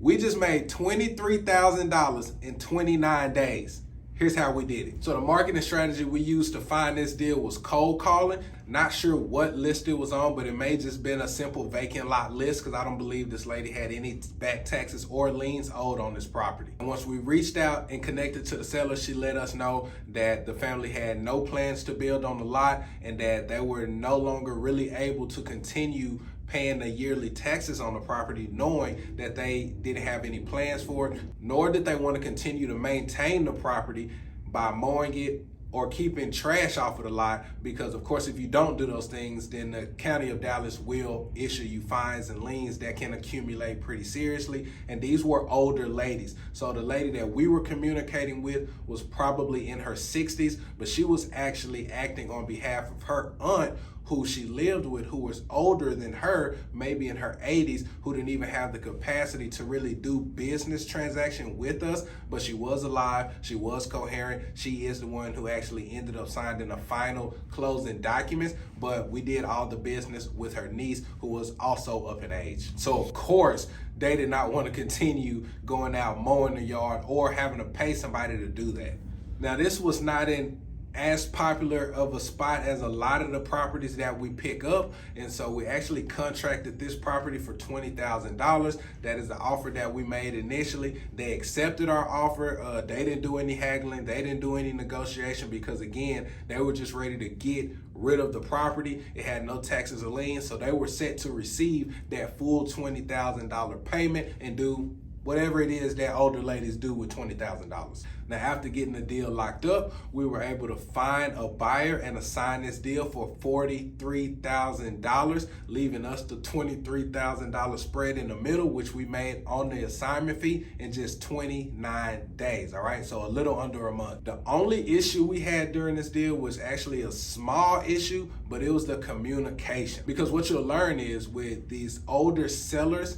We just made $23,000 in 29 days. Here's how we did it. So the marketing strategy we used to find this deal was cold calling. Not sure what list it was on, but it may just been a simple vacant lot list because I don't believe this lady had any back taxes or liens owed on this property. And once we reached out and connected to the seller, she let us know that the family had no plans to build on the lot and that they were no longer really able to continue paying the yearly taxes on the property, knowing that they didn't have any plans for it, nor did they want to continue to maintain the property by mowing it or keeping trash off of the lot, because of course if you don't do those things, then the county of Dallas will issue you fines and liens that can accumulate pretty seriously. And these were older ladies. So the lady that we were communicating with was probably in her 60s, but she was actually acting on behalf of her aunt who she lived with, who was older than her, maybe in her 80s, who didn't even have the capacity to really do business transaction with us, but she was alive, she was coherent. She is the one who actually ended up signing the final closing documents, but we did all the business with her niece, who was also up in age. So of course, they did not want to continue going out mowing the yard or having to pay somebody to do that. Now, this was not in as popular of a spot as a lot of the properties that we pick up, and so we actually contracted this property for $20,000. That is the offer that we made initially. They accepted our offer. They didn't do any haggling, they didn't do any negotiation, because again, they were just ready to get rid of the property. It had no taxes or liens, so they were set to receive that full $20,000 payment and do whatever it is that older ladies do with $20,000. Now, after getting the deal locked up, we were able to find a buyer and assign this deal for $43,000, leaving us the $23,000 spread in the middle, which we made on the assignment fee in just 29 days, all right? So a little under a month. The only issue we had during this deal was actually a small issue, but it was the communication. Because what you'll learn is with these older sellers,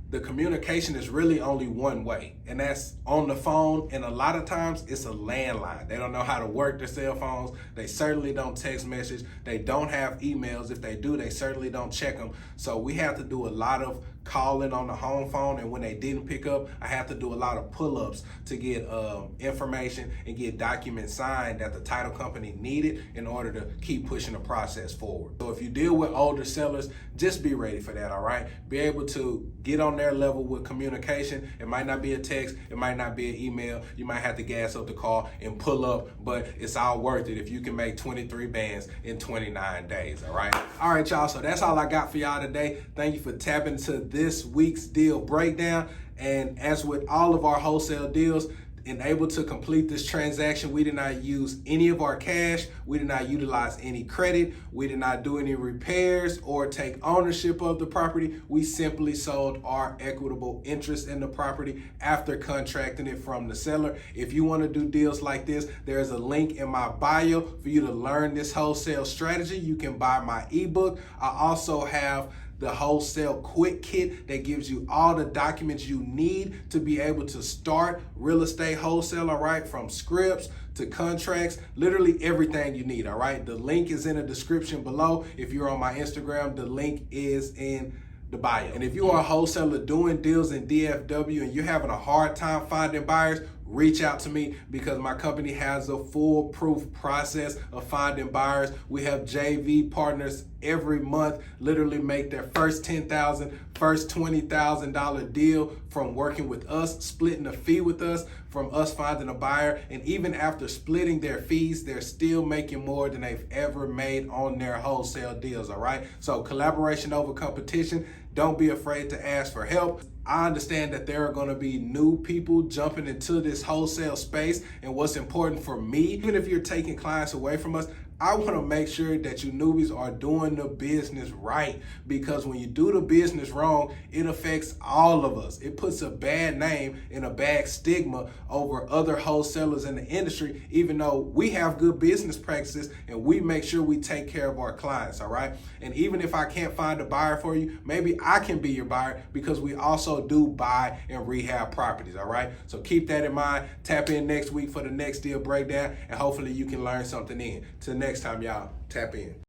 the communication is really only one way, and that's on the phone, and a lot of times it's a landline. They don't know how to work their cell phones. They certainly don't text message. They don't have emails. If they do, they certainly don't check them. So we have to do a lot of calling on the home phone, and when they didn't pick up, I have to do a lot of pull-ups to get information and get documents signed that the title company needed in order to keep pushing the process forward. So if you deal with older sellers, just be ready for that, all right? Be able to get on their level with communication. It might not be a text, it might not be an email, you might have to gas up the call and pull up, but it's all worth it if you can make 23 bands in 29 days, all right? All right, y'all, so that's all I got for y'all today. Thank you for tapping into this week's deal breakdown. And as with all of our wholesale deals, and able to complete this transaction, we did not use any of our cash. We did not utilize any credit. We did not do any repairs or take ownership of the property. We simply sold our equitable interest in the property after contracting it from the seller. If you want to do deals like this, there's a link in my bio for you to learn this wholesale strategy. You can buy my ebook. I also have the Wholesale Quick Kit that gives you all the documents you need to be able to start real estate wholesale, all right? From scripts to contracts, literally everything you need, all right? The link is in the description below. If you're on my Instagram, the link is in the bio. And if you are a wholesaler doing deals in DFW and you're having a hard time finding buyers, reach out to me, because my company has a foolproof process of finding buyers. We have JV partners every month literally make their first $10,000, first $20,000 deal from working with us, splitting a fee with us, from us finding a buyer. And even after splitting their fees, they're still making more than they've ever made on their wholesale deals, all right? So collaboration over competition. Don't be afraid to ask for help. I understand that there are going to be new people jumping into this wholesale space, and what's important for me, even if you're taking clients away from us, I want to make sure that you newbies are doing the business right, because when you do the business wrong, it affects all of us. It puts a bad name and a bad stigma over other wholesalers in the industry, even though we have good business practices and we make sure we take care of our clients, all right? And even if I can't find a buyer for you, maybe I can be your buyer, because we also do buy and rehab properties, all right? So keep that in mind. Tap in next week for the next deal breakdown, and hopefully you can learn something in. Till next time, y'all, tap in.